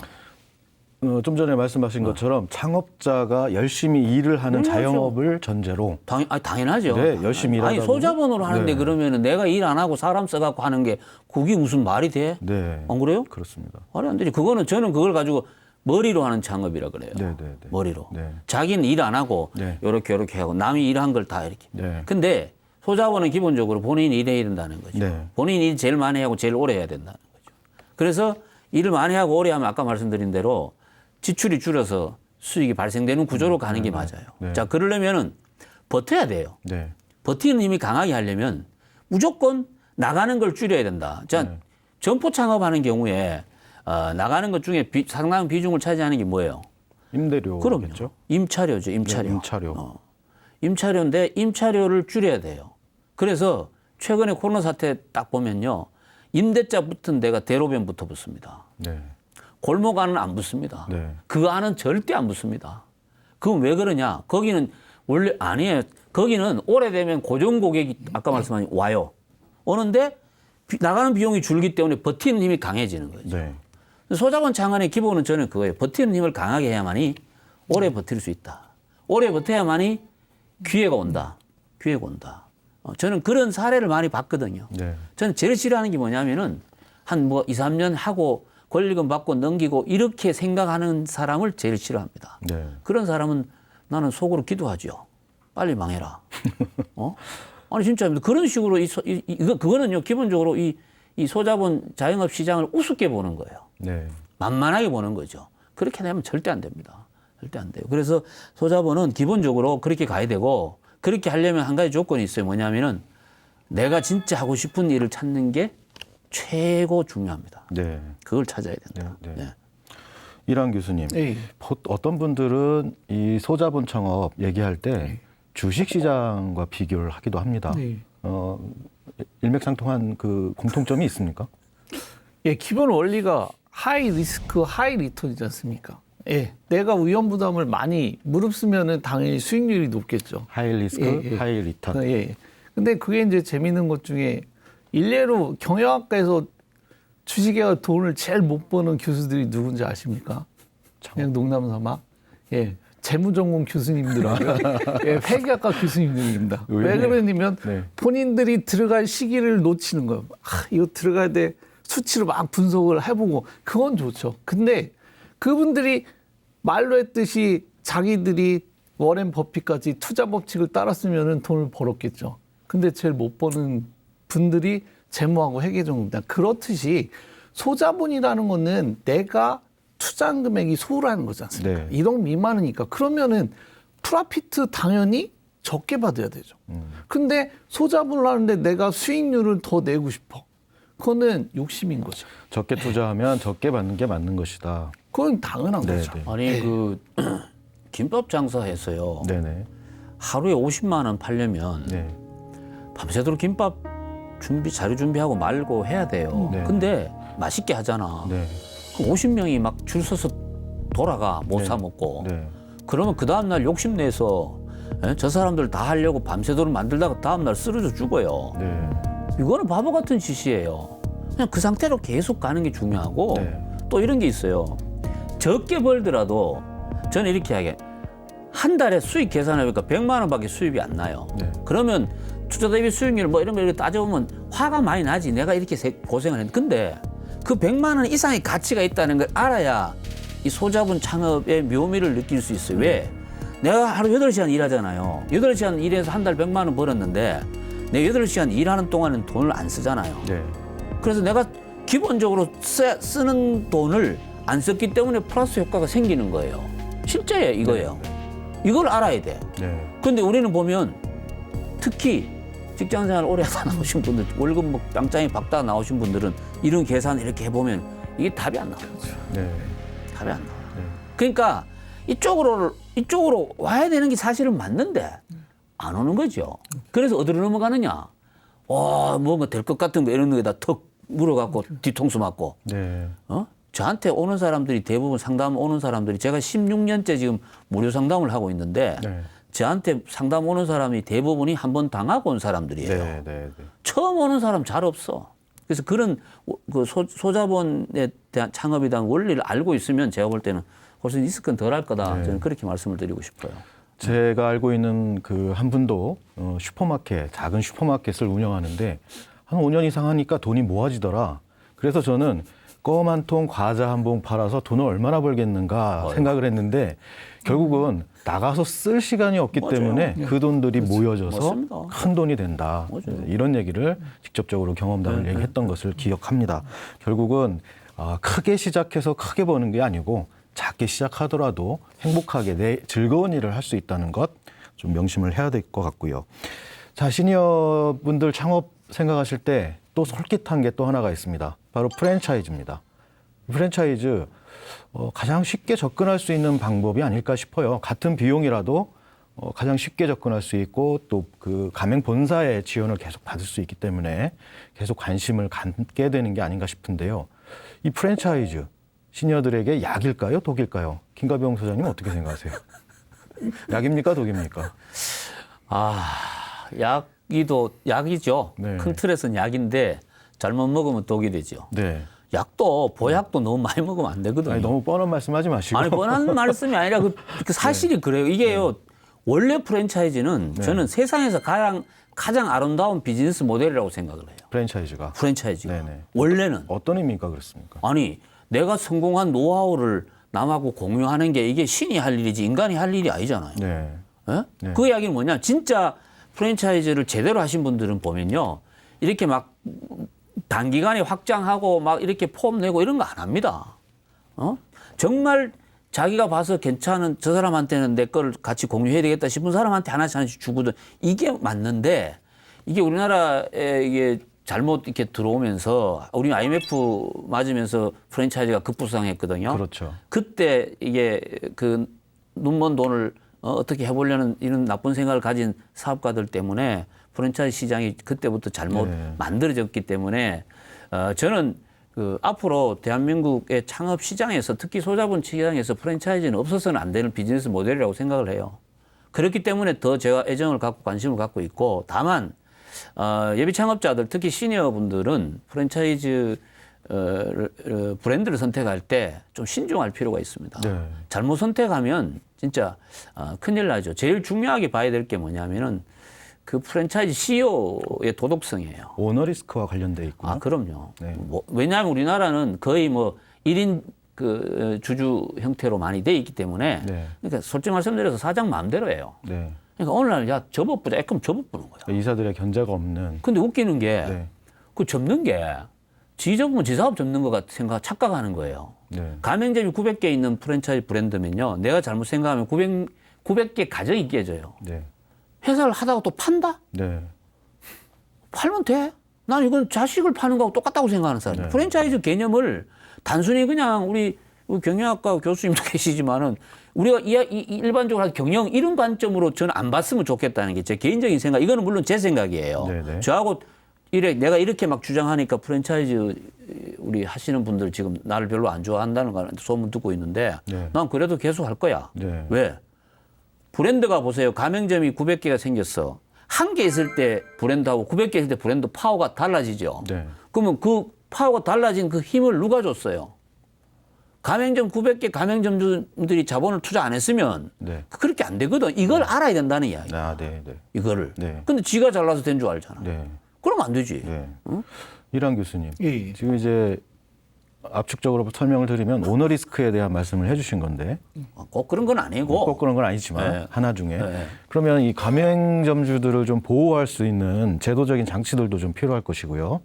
좀 전에 말씀하신 것처럼 창업자가 열심히 일을 하는 당연하죠. 자영업을 전제로 당연하죠. 네, 열심히 일하다 아니 보면- 소자본으로 하는데 네. 그러면은 내가 일 안 하고 사람 써갖고 하는 게 그게 무슨 말이 돼? 네. 안 그래요? 그렇습니다. 말이 안 되지. 그거는 저는 그걸 가지고 머리로 하는 창업이라 그래요. 네, 네, 네. 머리로. 네. 자기는 일 안 하고 네. 요렇게 하고 남이 일한 걸 다 이렇게. 네. 근데 소자본은 기본적으로 본인이 일해야 된다는 거죠. 네. 본인이 일 제일 많이 하고 제일 오래 해야 된다는 거죠. 그래서 일을 많이 하고 오래 하면 아까 말씀드린 대로 지출이 줄어서 수익이 발생되는 구조로 가는 게 맞아요. 네. 자, 그러려면은 버텨야 돼요. 네. 버티는 힘이 강하게 하려면 무조건 나가는 걸 줄여야 된다. 자, 네. 점포 창업하는 경우에 나가는 것 중에 상당한 비중을 차지하는 게 뭐예요? 임대료. 그럼요. 임차료죠, 임차료. 네, 임차료. 임차료인데 임차료를 줄여야 돼요. 그래서 최근에 코로나 사태 딱 보면요. 임대차 붙은 데가 대로변부터 붙습니다. 네. 골목 안은 안 붙습니다. 네. 그 안은 절대 안 붙습니다. 그건 왜 그러냐? 거기는 원래 아니에요. 거기는 오래되면 고정 고객이 아까 말씀하신 와요. 오는데 나가는 비용이 줄기 때문에 버티는 힘이 강해지는 거죠. 네. 소자본 창안의 기본은 저는 그거예요. 버티는 힘을 강하게 해야만이 오래 버틸 수 있다. 오래 버텨야만이 기회가 온다. 기회가 온다. 저는 그런 사례를 많이 봤거든요. 네. 저는 제일 싫어하는 게 뭐냐면은 한 2, 3년 하고 권리금 받고 넘기고 이렇게 생각하는 사람을 제일 싫어합니다. 네. 그런 사람은 나는 속으로 기도하죠. 빨리 망해라. 아니 진짜입니다. 그런 식으로 그거는요 기본적으로 이 소자본 자영업 시장을 우습게 보는 거예요. 네. 만만하게 보는 거죠. 그렇게 되면 절대 안 됩니다. 절대 안 돼요. 그래서 소자본은 기본적으로 그렇게 가야 되고 그렇게 하려면 한 가지 조건이 있어요. 뭐냐면은 내가 진짜 하고 싶은 일을 찾는 게 최고 중요합니다. 네. 그걸 찾아야 된다. 네, 네. 네. 이랑 교수님, 네. 어떤 분들은 이 소자본 창업 얘기할 때 주식시장과 비교를 하기도 합니다. 네. 일맥상통한 그 공통점이 있습니까? 예, 기본 원리가 하이 리스크, 하이 리턴이지 않습니까? 예, 내가 위험 부담을 많이 무릅쓰면은 당연히 수익률이 높겠죠. 하이 리스크, 예, 예. 하이 리턴. 예. 근데 그게 이제 재미있는 것 중에 일례로 경영학과에서 주식에 돈을 제일 못 버는 교수들이 누군지 아십니까? 그냥 농담 삼아. 예. 재무전공 교수님들하고 예, 회계학과 교수님들입니다. 왜 의외네요. 그러냐면 네. 본인들이 들어갈 시기를 놓치는 거예요. 이거 들어가야 돼. 수치로 막 분석을 해보고 그건 좋죠. 근데 그분들이 말로 했듯이 자기들이 워렌 버핏까지 투자 법칙을 따랐으면 돈을 벌었겠죠. 근데 제일 못 버는 분들이 재무하고 회계 전공입니다. 그렇듯이 소자본이라는 거는 내가 투자한 금액이 소홀하는 거지 않습니까? 네. 1억 미만이니까. 그러면은 프라피트 당연히 적게 받아야 되죠. 근데 소자본을 하는데 내가 수익률을 더 내고 싶어. 그거는 욕심인 거죠. 적게 투자하면 적게 받는 게 맞는 것이다. 그건 당연한 네, 거죠. 네. 아니 그 김밥 장사해서요. 네네. 하루에 50만 원 팔려면 네. 밤새도록 김밥 자료 준비하고 말고 해야 돼요. 네. 근데 맛있게 하잖아. 네. 그럼 50명이 막 줄 서서 돌아가 못 네. 사 먹고. 네. 그러면 그 다음 날 욕심내서 저 사람들 다 하려고 밤새도록 만들다가 다음 날 쓰러져 죽어요. 네. 이거는 바보 같은 짓이에요. 그냥 그 상태로 계속 가는 게 중요하고 네. 또 이런 게 있어요. 적게 벌더라도 저는 이렇게 하게 한 달에 수익 계산해보니까 100만 원밖에 수입이 안 나요. 네. 그러면 투자 대비 수익률 뭐 이런 거 이렇게 따져보면 화가 많이 나지. 내가 이렇게 고생을 했는데. 근데 그 100만 원 이상의 가치가 있다는 걸 알아야 이 소자본 창업의 묘미를 느낄 수 있어요. 왜? 내가 하루 8시간 일하잖아요. 8시간 일해서 한 달 100만 원 벌었는데 내 8시간 일하는 동안은 돈을 안 쓰잖아요. 네. 그래서 내가 기본적으로 쓰는 돈을 안 썼기 때문에 플러스 효과가 생기는 거예요. 실제 이거예요. 이걸 알아야 돼. 네. 근데 우리는 보면 특히 직장생활 오래 하다 나오신 분들, 월급 뭐 빵장에 박다 나오신 분들은 이런 계산 이렇게 해보면 이게 답이 안 나와요. 네. 답이 안 나와요. 네. 그러니까 이쪽으로 와야 되는 게 사실은 맞는데 안 오는 거죠. 그래서 어디로 넘어가느냐? 뭔가 될 것 같은 거 이런 거에다 턱 물어갖고 뒤통수 맞고. 네. 저한테 오는 사람들이 대부분 상담 오는 사람들이 제가 16년째 지금 무료 상담을 하고 있는데 네. 저한테 상담 오는 사람이 대부분이 한번 당하고 온 사람들이에요. 네. 네. 네. 처음 오는 사람 잘 없어. 그래서 그런 그 소자본에 대한 창업에 대한 원리를 알고 있으면 제가 볼 때는 훨씬 리스크는 덜 할 거다. 네. 저는 그렇게 말씀을 드리고 싶어요. 제가 알고 있는 그 한 분도 슈퍼마켓, 작은 슈퍼마켓을 운영하는데 한 5년 이상 하니까 돈이 모아지더라. 그래서 저는 껌 한 통 과자 한 봉 팔아서 돈을 얼마나 벌겠는가 생각을 했는데 결국은 나가서 쓸 시간이 없기 맞아요. 때문에 그 돈들이 모여져서 맞습니다. 큰 돈이 된다. 맞아요. 이런 얘기를 직접적으로 경험담을 얘기했던 것을 기억합니다. 결국은 크게 시작해서 크게 버는 게 아니고 작게 시작하더라도 행복하게 내 즐거운 일을 할 수 있다는 것 좀 명심을 해야 될 것 같고요. 자, 시니어 분들 창업 생각하실 때 또 솔깃한 게 또 하나가 있습니다. 바로 프랜차이즈입니다. 프랜차이즈 가장 쉽게 접근할 수 있는 방법이 아닐까 싶어요. 같은 비용이라도 가장 쉽게 접근할 수 있고 또 그 가맹 본사의 지원을 계속 받을 수 있기 때문에 계속 관심을 갖게 되는 게 아닌가 싶은데요. 이 프랜차이즈 시니어들에게 약일까요? 독일까요? 김가병 소장님 어떻게 생각하세요? 약입니까? 독입니까? 약이죠. 네. 큰 틀에서는 약인데 잘못 먹으면 독이 되죠. 네. 약도 보약도 너무 많이 먹으면 안 되거든요. 아니, 너무 뻔한 말씀하지 마시고. 아니 뻔한 말씀이 아니라 그 사실이 그래요. 이게요. 원래 프랜차이즈는 저는 세상에서 가장 아름다운 비즈니스 모델이라고 생각을 해요. 프랜차이즈가. 프랜차이즈가. 네네. 원래는. 어떤 의미가 그렇습니까? 아니 내가 성공한 노하우를 남하고 공유하는 게 이게 신이 할 일이지 인간이 할 일이 아니잖아요. 네. 예? 네. 그 이야기는 뭐냐? 진짜 프랜차이즈를 제대로 하신 분들은 보면요. 이렇게 막 단기간에 확장하고 막 이렇게 폼 내고 이런 거 안 합니다. 정말 자기가 봐서 괜찮은 저 사람한테는 내 거를 같이 공유해야 되겠다 싶은 사람한테 하나씩 주거든. 이게 맞는데 이게 우리나라에 이게 잘못 이렇게 들어오면서 우리 IMF 맞으면서 프랜차이즈가 급부상했거든요. 그렇죠. 그때 이게 그 눈먼 돈을 어떻게 해보려는 이런 나쁜 생각을 가진 사업가들 때문에 프랜차이즈 시장이 그때부터 잘못 만들어졌기 때문에 저는 그 앞으로 대한민국의 창업 시장에서 특히 소자본 시장에서 프랜차이즈는 없어서는 안 되는 비즈니스 모델이라고 생각을 해요. 그렇기 때문에 더 제가 애정을 갖고 관심을 갖고 있고 다만 예비 창업자들 특히 시니어 분들은 프랜차이즈 브랜드를 선택할 때 좀 신중할 필요가 있습니다. 네. 잘못 선택하면 진짜 큰일 나죠. 제일 중요하게 봐야 될 게 뭐냐면은 그 프랜차이즈 CEO의 도덕성이에요. 오너 리스크와 관련돼 있고요. 그럼요. 네. 왜냐하면 우리나라는 거의 뭐 1인 그 주주 형태로 많이 돼 있기 때문에 네. 그러니까 솔직히 말씀드려서 사장 마음대로 해요. 네. 그러니까 어느 날 야 접어보자. 그럼 접어보는 거야. 이사들의 견제가 없는. 근데 웃기는 게 네. 그 접는 게 지 접으면 지 사업 접는 것 같은 착각하는 거예요. 네. 가맹점이 900개 있는 프랜차이즈 브랜드면요. 내가 잘못 생각하면 900개 가정이 깨져요. 네. 회사를 하다가 또 판다? 네. 팔면 돼. 난 이건 자식을 파는 거하고 똑같다고 생각하는 사람이에요. 네. 프랜차이즈 개념을 단순히 그냥 우리 경영학과 교수님도 계시지만은 우리가 일반적으로 경영 이런 관점으로 저는 안 봤으면 좋겠다는 게 제 개인적인 생각. 이거는 물론 제 생각이에요. 네네. 저하고 내가 이렇게 막 주장하니까 프랜차이즈 우리 하시는 분들 지금 나를 별로 안 좋아한다는 거 소문 듣고 있는데 네. 난 그래도 계속 할 거야. 네. 왜? 브랜드가 보세요. 가맹점이 900개가 생겼어. 한 개 있을 때 브랜드하고 900개 있을 때 브랜드 파워가 달라지죠. 네. 그러면 그 파워가 달라진 그 힘을 누가 줬어요? 가맹점 900개 가맹점주들이 자본을 투자 안 했으면 네. 그렇게 안 되거든. 이걸 알아야 된다는 이야기야. 네. 네. 이거를. 네. 근데 지가 잘나서 된 줄 알잖아. 네. 그러면 안 되지. 네. 이란 교수님. 예. 지금 이제 압축적으로 설명을 드리면 오너 리스크에 대한 말씀을 해주신 건데 꼭 그런 건 아니고. 꼭 그런 건 아니지만 네. 하나 중에 네. 그러면 이 가맹점주들을 좀 보호할 수 있는 제도적인 장치들도 좀 필요할 것이고요.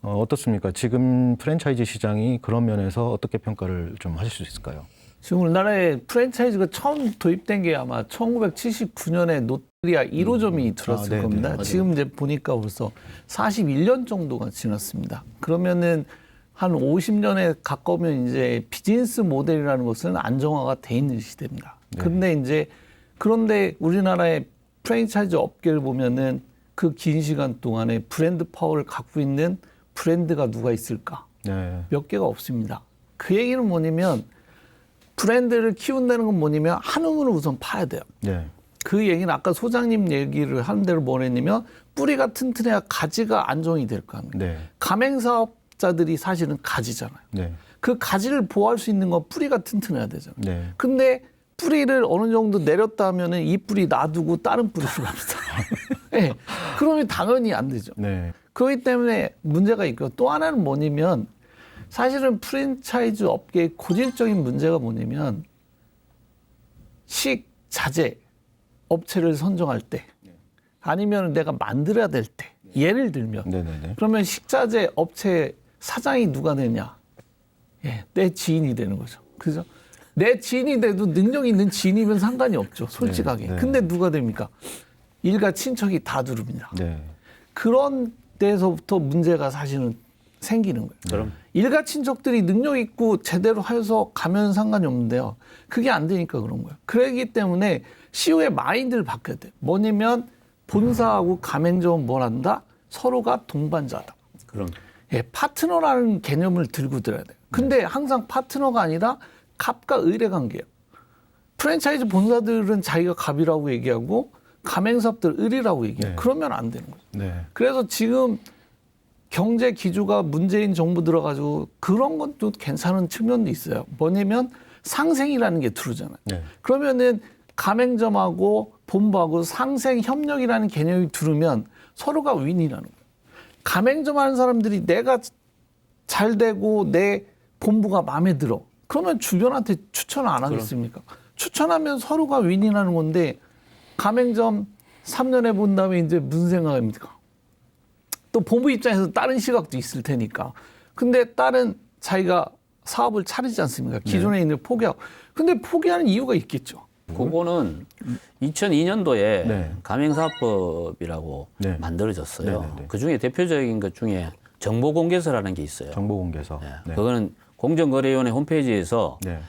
어떻습니까? 지금 프랜차이즈 시장이 그런 면에서 어떻게 평가를 좀 하실 수 있을까요? 지금 우리나라에 프랜차이즈가 처음 도입된 게 아마 1979년에 롯데리아 1호점이 들었을 네네. 겁니다. 맞아요. 지금 이제 보니까 벌써 41년 정도가 지났습니다. 그러면은 한 50년에 가까우면 이제 비즈니스 모델이라는 것은 안정화가 돼 있는 시대입니다. 그런데 우리나라의 프랜차이즈 업계를 보면은 그 긴 시간 동안에 브랜드 파워를 갖고 있는 브랜드가 누가 있을까? 네. 몇 개가 없습니다. 그 얘기는 뭐냐면 브랜드를 키운다는 건 뭐냐면 한우물을 우선 파야 돼요. 네. 그 얘기는 아까 소장님 얘기를 하는 대로 뭐랬냐면 뿌리가 튼튼해야 가지가 안정이 될 거 아닙니까? 네. 가맹사업자들이 사실은 가지잖아요. 네. 그 가지를 보호할 수 있는 건 뿌리가 튼튼해야 되잖아요. 네. 근데 뿌리를 어느 정도 내렸다 하면은 이 뿌리 놔두고 다른 뿌리로 갑니다. 네. 그러면 당연히 안 되죠. 네. 그렇기 때문에 문제가 있고 또 하나는 뭐냐면 사실은 프랜차이즈 업계의 고질적인 문제가 뭐냐면 식자재 업체를 선정할 때 아니면 내가 만들어야 될 때 예를 들면 네네네. 그러면 식자재 업체 사장이 누가 되냐? 예, 내 지인이 되는 거죠. 그죠? 내 지인이 돼도 능력 있는 지인이면 상관이 없죠. 솔직하게. 네. 근데 누가 됩니까? 일가 친척이 다 두릅니다. 네. 그런 데서부터 문제가 사실은 생기는 거예요. 그럼. 일가 친척들이 능력 있고 제대로 해서 가면 상관이 없는데요. 그게 안 되니까 그런 거예요. 그렇기 때문에 CEO의 마인드를 바꿔야 돼요. 뭐냐면 본사하고 가맹점은 뭘 한다? 서로가 동반자다. 그럼. 예, 파트너라는 개념을 들고 들어야 돼요. 근데 항상 파트너가 아니라 갑과 을의 관계예요. 프랜차이즈 본사들은 자기가 갑이라고 얘기하고 가맹사업들 을이라고 얘기해요. 네. 그러면 안 되는 거죠. 네. 그래서 지금 경제 기조가 문재인 정부 들어가지고 그런 것도 괜찮은 측면도 있어요. 뭐냐면 상생이라는 게 들어오잖아요. 네. 그러면은 가맹점하고 본부하고 상생 협력이라는 개념이 들으면 서로가 윈이라는 거예요. 가맹점 하는 사람들이 내가 잘 되고 내 본부가 마음에 들어. 그러면 주변한테 추천 안 하겠습니까? 추천하면 서로가 윈이라는 건데 가맹점 3년 해본 다음에 이제 무슨 생각입니까? 또 본부 입장에서 다른 시각도 있을 테니까. 근데 다른 자기가 사업을 차리지 않습니까? 기존에 있는 포기하고. 근데 포기하는 이유가 있겠죠. 그거는 2002년도에 네. 가맹사업법이라고 네. 만들어졌어요. 네네네. 그 중에 대표적인 것 중에 정보공개서라는 게 있어요. 정보공개서. 네. 그거는 공정거래위원회 홈페이지에서 네.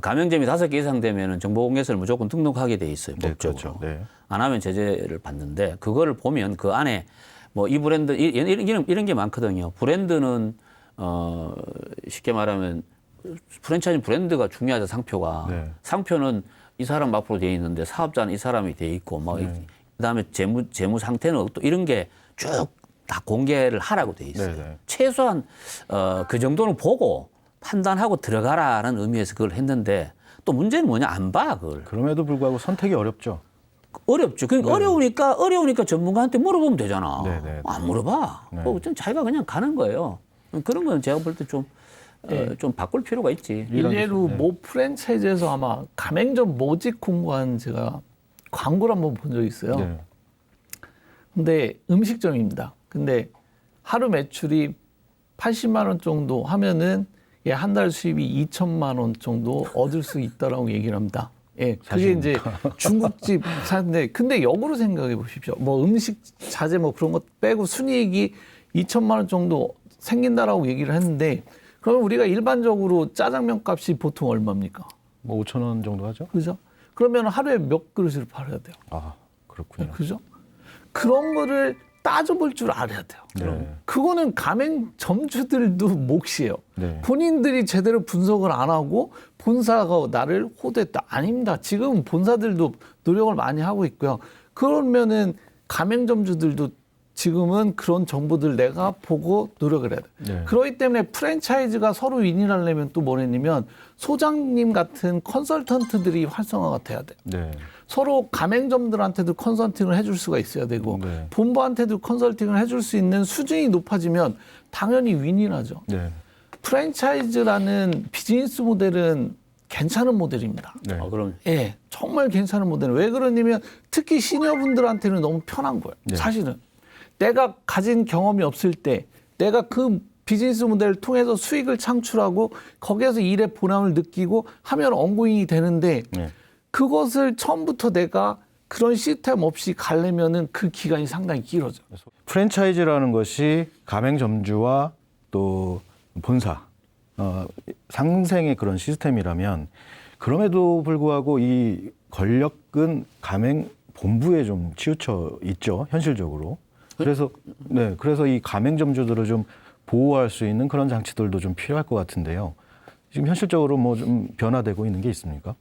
가맹점이 5개 이상 되면 정보공개서를 무조건 등록하게 돼 있어요. 네, 법적으로. 그렇죠. 네. 안 하면 제재를 받는데 그거를 보면 그 안에 뭐 이 브랜드 이런 게 많거든요. 브랜드는 쉽게 말하면 프랜차이즈 브랜드가 중요하죠. 상표가. 네. 상표는 이 사람 앞으로 돼 있는데 사업자는 이 사람이 돼 있고 뭐 네. 그다음에 재무 상태는 또 이런 게 쭉 다 공개를 하라고 돼 있어요. 네, 네. 최소한 그 정도는 보고 판단하고 들어가라는 의미에서 그걸 했는데 또 문제는 뭐냐 안 봐 그걸. 그럼에도 불구하고 선택이 어렵죠. 어렵죠. 그러니까 어려우니까 전문가한테 물어보면 되잖아. 네, 네. 안 물어봐. 네. 좀 자기가 그냥 가는 거예요. 그런 건 제가 볼 때 좀 바꿀 필요가 있지. 일례로 네. 모 프랜차이즈에서 아마 가맹점 모집 공고한 제가 광고를 한번 본 적이 있어요. 네. 근데 음식점입니다. 근데 하루 매출이 80만 원 정도 하면은 예, 한 달 수입이 2천만 원 정도 얻을 수 있다라고 얘기를 합니다. 예, 그게 이제 중국집 사는데 근데 역으로 생각해 보십시오. 뭐 음식 자재 뭐 그런 것 빼고 순이익이 2천만 원 정도 생긴다라고 얘기를 했는데 그러면 우리가 일반적으로 짜장면 값이 보통 얼마입니까? 뭐 5천 원 정도 하죠? 그죠? 그러면 하루에 몇 그릇을 팔아야 돼요? 아, 그렇군요. 그죠? 그런 거를 따져볼 줄 알아야 돼요. 네. 그거는 가맹점주들도 몫이에요. 네. 본인들이 제대로 분석을 안 하고 본사가 나를 호도했다. 아닙니다. 지금 본사들도 노력을 많이 하고 있고요. 그러면은 가맹점주들도 지금은 그런 정보들 내가 보고 노력을 해야 돼. 네. 그렇기 때문에 프랜차이즈가 서로 윈윈하려면 또 뭐냐면 소장님 같은 컨설턴트들이 활성화가 돼야 돼요. 네. 서로 가맹점들한테도 컨설팅을 해줄 수가 있어야 되고 네. 본부한테도 컨설팅을 해줄 수 있는 수준이 높아지면 당연히 윈윈하죠. 네. 프랜차이즈라는 비즈니스 모델은 괜찮은 모델입니다. 네. 그럼 예, 정말 괜찮은 모델은 왜 그러냐면 특히 시니어분들한테는 너무 편한 거예요. 네. 사실은 내가 가진 경험이 없을 때 내가 그 비즈니스 모델을 통해서 수익을 창출하고 거기에서 일의 보람을 느끼고 하면 ongoing이 되는데 네. 그것을 처음부터 내가 그런 시스템 없이 가려면은 그 기간이 상당히 길어져. 프랜차이즈라는 것이 가맹점주와 또 본사 상생의 그런 시스템이라면 그럼에도 불구하고 이 권력은 가맹 본부에 좀 치우쳐 있죠, 현실적으로. 그래서 이 가맹점주들을 좀 보호할 수 있는 그런 장치들도 좀 필요할 것 같은데요. 지금 현실적으로 뭐 좀 변화되고 있는 게 있습니까?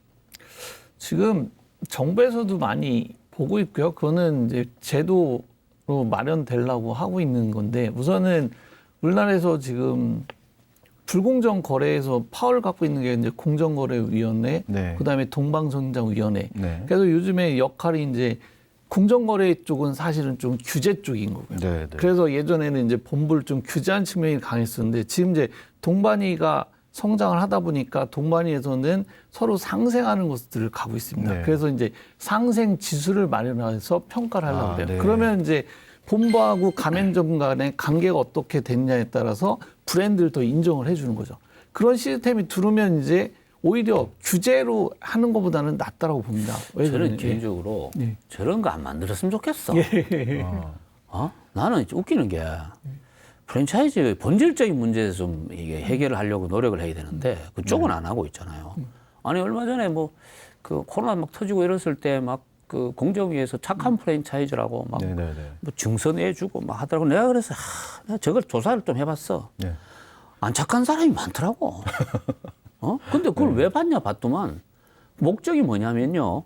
지금 정부에서도 많이 보고 있고요. 그거는 이제 제도로 마련되려고 하고 있는 건데 우선은 우리나라에서 지금 불공정 거래에서 파워를 갖고 있는 게 이제 공정거래위원회, 네. 그다음에 동방성장위원회. 네. 그래서 요즘에 역할이 이제 공정거래 쪽은 사실은 좀 규제 쪽인 거고요. 네, 네. 그래서 예전에는 이제 본부를 좀 규제한 측면이 강했었는데 지금 이제 동반이가 성장을 하다 보니까 동반이에서는 서로 상생하는 것들을 가고 있습니다. 네. 그래서 이제 상생 지수를 마련해서 평가를 하려고 해요. 네. 그러면 이제 본부하고 가맹점 간의 관계가 어떻게 됐냐에 따라서 브랜드를 더 인정을 해주는 거죠. 그런 시스템이 들어오면 이제 오히려 규제로 하는 것보다는 낫다라고 봅니다. 왜 저는 그러냐면, 개인적으로 예. 저런 거 안 만들었으면 좋겠어. 아, 나는 웃기는 게 프랜차이즈의 본질적인 문제에서 좀 이게 해결을 하려고 노력을 해야 되는데 그쪽은 안 하고 있잖아요. 아니 얼마 전에 뭐 그 코로나 막 터지고 이랬을 때 막 그 공정위에서 착한 프랜차이즈라고 막 네네네. 뭐 증서내주고 막 하더라고. 내가 그래서 내가 저걸 조사를 좀 해봤어. 네. 안 착한 사람이 많더라고. 근데 그걸 왜 봤냐 봤더만 목적이 뭐냐면요.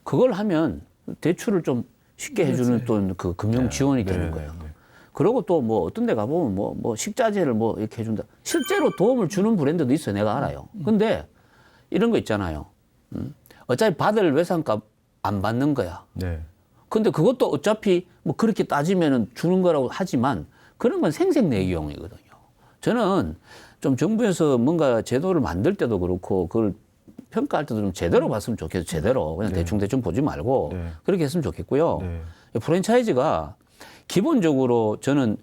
그걸 하면 대출을 좀 쉽게 해주는 또 그 금융 지원이 되는 거예요. 그리고 또 뭐 어떤 데 가보면 뭐 식자재를 뭐 이렇게 해준다. 실제로 도움을 주는 브랜드도 있어요. 내가 알아요. 근데 이런 거 있잖아요. 어차피 받을 외상값 안 받는 거야. 네. 근데 그것도 어차피 뭐 그렇게 따지면은 주는 거라고 하지만 그런 건 생색내기용이거든요. 저는 좀 정부에서 뭔가 제도를 만들 때도 그렇고 그걸 평가할 때도 좀 제대로 봤으면 좋겠어요. 제대로. 그냥 대충 보지 말고 네. 그렇게 했으면 좋겠고요. 네. 프랜차이즈가 기본적으로 저는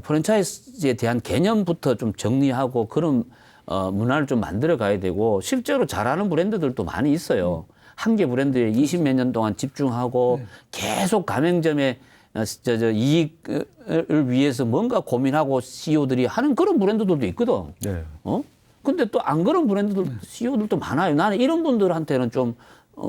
프랜차이즈에 대한 개념부터 좀 정리하고 그런 문화를 좀 만들어 가야 되고 실제로 잘하는 브랜드들도 많이 있어요. 한 개 브랜드에 20몇 년 동안 집중하고 계속 가맹점의 이익을 위해서 뭔가 고민하고 CEO들이 하는 그런 브랜드들도 있거든. 네. 근데 또 안 그런 브랜드들 CEO들도 많아요. 나는 이런 분들한테는 좀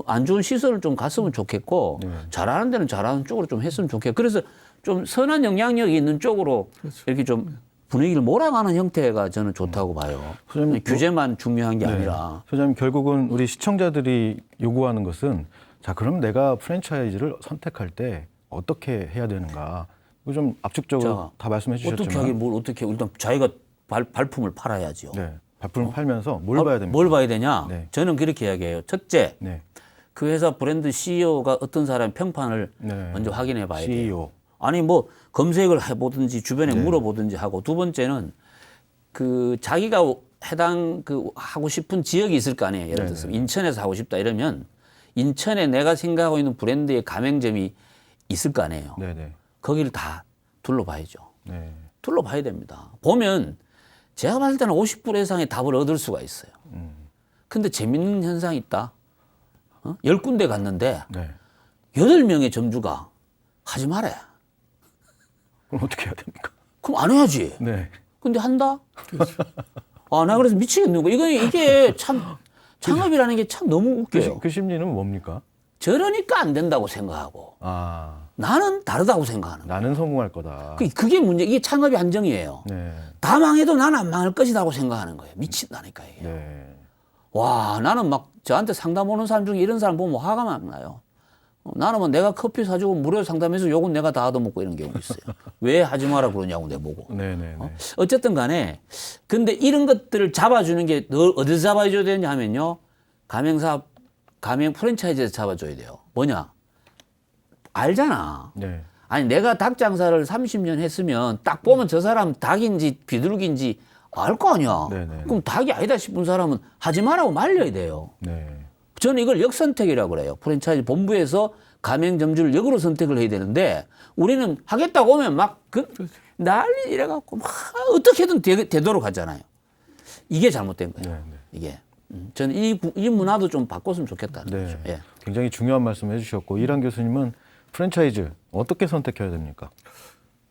안 좋은 시선을 좀 갔으면 좋겠고 잘하는 데는 잘하는 쪽으로 좀 했으면 좋겠고 그래서 좀 선한 영향력이 있는 쪽으로 이렇게 좀 분위기를 몰아가는 형태가 저는 좋다고 봐요. 소장님, 규제만 중요한 게 아니라. 소장님 결국은 우리 시청자들이 요구하는 것은 자 그럼 내가 프랜차이즈를 선택할 때 어떻게 해야 되는가? 이거 좀 압축적으로 자, 다 말씀해 주셨지만 어떻게 하긴 뭘 어떻게 일단 자기가 발품을 팔아야지요. 네. 발품을 팔면서 뭘 봐야 됩니까? 뭘 봐야 되냐? 네. 저는 그렇게 이야기해요. 첫째, 네. 그 회사 브랜드 CEO가 어떤 사람 평판을 네. 먼저 확인해 봐야 돼요. CEO. 아니 뭐 검색을 해보든지 주변에 물어보든지 하고 두 번째는 그 자기가 해당 그 하고 싶은 지역이 있을 거 아니에요. 예를 들어서 인천에서 하고 싶다 이러면 인천에 내가 생각하고 있는 브랜드의 가맹점이 있을 거 아니에요. 네네. 거기를 다 둘러봐야죠. 네. 둘러봐야 됩니다. 보면 제가 봤을 때는 50% 이상의 답을 얻을 수가 있어요. 근데 재밌는 현상이 있다. 10군데 갔는데 네. 8명의 점주가 하지 말아요. 그럼 어떻게 해야 됩니까? 그럼 안 해야지. 네. 근데 한다? 아, 나 그래서 미치겠는 거. 이게 참, 창업이라는 게 참 너무 웃겨요. 그 심리는 뭡니까? 저러니까 안 된다고 생각하고 아, 나는 다르다고 생각하는 거예요. 나는 성공할 거다. 그게 문제, 이게 창업의 한정이에요. 네. 다 망해도 나는 안 망할 것이라고 생각하는 거예요. 미친다니까, 이게. 네. 와, 나는 막 저한테 상담 오는 사람 중에 이런 사람 보면 화가 막 나요. 나는 뭐 내가 커피 사주고 무료 상담해서 욕은 내가 다 얻어먹고 이런 경우 있어요. 왜 하지 마라 그러냐고 내보고. 네네네. 어쨌든 간에 근데 이런 것들을 잡아주는 게 너 어디서 잡아줘야 되냐 하면요. 가맹 프랜차이즈에서 잡아줘야 돼요. 뭐냐? 알잖아. 네. 아니 내가 닭 장사를 30년 했으면 딱 보면 저 사람 닭인지 비둘기인지 알 거 아니야. 네네. 그럼 닭이 아니다 싶은 사람은 하지 말라고 말려야 돼요. 네. 저는 이걸 역선택이라고 그래요. 프랜차이즈 본부에서 가맹점주를 역으로 선택을 해야 되는데 우리는 하겠다고 하면 막 난리 이래갖고 막 어떻게든 되도록 하잖아요. 이게 잘못된 거예요. 네, 네. 이게. 저는 이 문화도 좀 바꿨으면 좋겠다는 네. 거죠. 예. 굉장히 중요한 말씀 해주셨고 이란 교수님은 프랜차이즈 어떻게 선택해야 됩니까?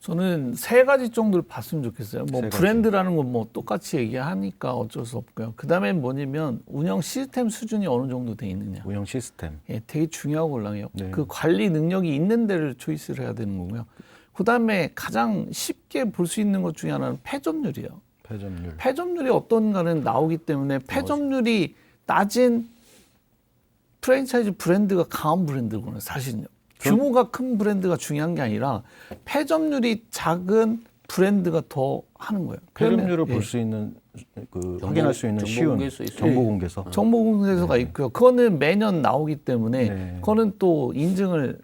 저는 세 가지 정도를 봤으면 좋겠어요. 뭐 세 가지. 브랜드라는 건 뭐 똑같이 얘기하니까 어쩔 수 없고요. 그다음에 뭐냐면 운영 시스템 수준이 어느 정도 돼 있느냐. 운영 시스템. 예, 되게 중요하고요. 네. 그 관리 능력이 있는 데를 초이스를 해야 되는 거고요. 그다음에 가장 쉽게 볼 수 있는 것 중에 하나는 패점률이에요. 패점률. 패점률이 어떤가는 나오기 때문에 패점률이 낮은 프랜차이즈 브랜드가 강한 브랜드구나 사실은요. 규모가 큰 브랜드가 중요한 게 아니라 패점률이 작은 브랜드가 더 하는 거예요. 패점률을 예. 볼 수 있는 그 확인할 수 있는 정보 쉬운 공개서 있어요. 정보 공개서. 정보 공개서가 있고요. 그거는 매년 나오기 때문에 네. 그거는 또 인증을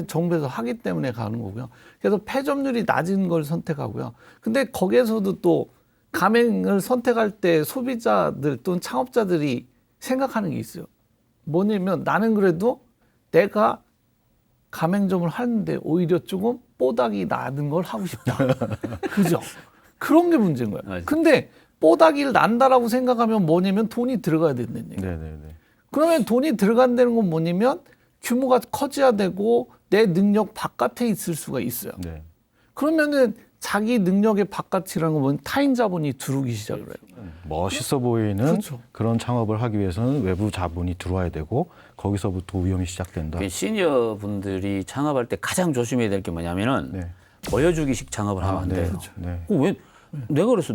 정부에서 하기 때문에 가는 거고요. 그래서 패점률이 낮은 걸 선택하고요. 근데 거기에서도 또 가맹을 선택할 때 소비자들 또는 창업자들이 생각하는 게 있어요. 뭐냐면 나는 그래도 내가 가맹점을 하는데 오히려 조금 뽀닥이 나는 걸 하고 싶다. 그죠? 그런 게 문제인 거야. 맞아요. 근데 뽀닥이를 난다라고 생각하면 뭐냐면 돈이 들어가야 된다는 얘기야. 네네네. 그러면 돈이 들어간다는 건 뭐냐면 규모가 커져야 되고 내 능력 바깥에 있을 수가 있어요. 네. 그러면은 자기 능력의 바깥이라는 건 뭐냐면 타인 자본이 들어오기 시작을 해요. 멋있어 보이는 그렇죠. 그런 창업을 하기 위해서는 외부 자본이 들어와야 되고 거기서부터 위험이 시작된다. 그 시니어 분들이 창업할 때 가장 조심해야 될 게 뭐냐면은 네. 보여주기식 창업을 하면 안 네. 돼요. 그렇죠. 네. 왜 내가 그래서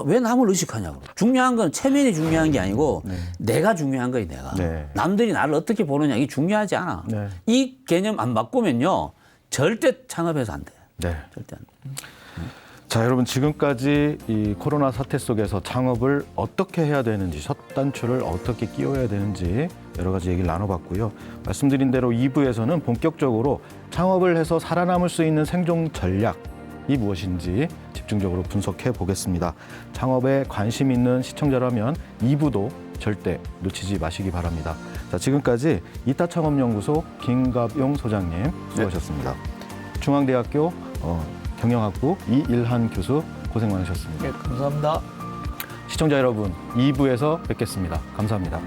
왜 남을 의식하냐고. 중요한 건 체면이 중요한 게 아니고 내가 중요한 거예요. 내가. 네. 남들이 나를 어떻게 보느냐 이게 중요하지 않아. 네. 이 개념 안 바꾸면요 절대 창업해서 안 돼. 네. 절대 안 돼. 자, 여러분 지금까지 이 코로나 사태 속에서 창업을 어떻게 해야 되는지, 첫 단추를 어떻게 끼워야 되는지 여러 가지 얘기를 나눠봤고요. 말씀드린 대로 2부에서는 본격적으로 창업을 해서 살아남을 수 있는 생존 전략이 무엇인지 집중적으로 분석해 보겠습니다. 창업에 관심 있는 시청자라면 2부도 절대 놓치지 마시기 바랍니다. 자, 지금까지 이타창업연구소 김갑용 소장님 수고하셨습니다. 중앙대학교 경영학부 이일한 교수 고생 많으셨습니다. 네, 감사합니다. 시청자 여러분, 2부에서 뵙겠습니다. 감사합니다.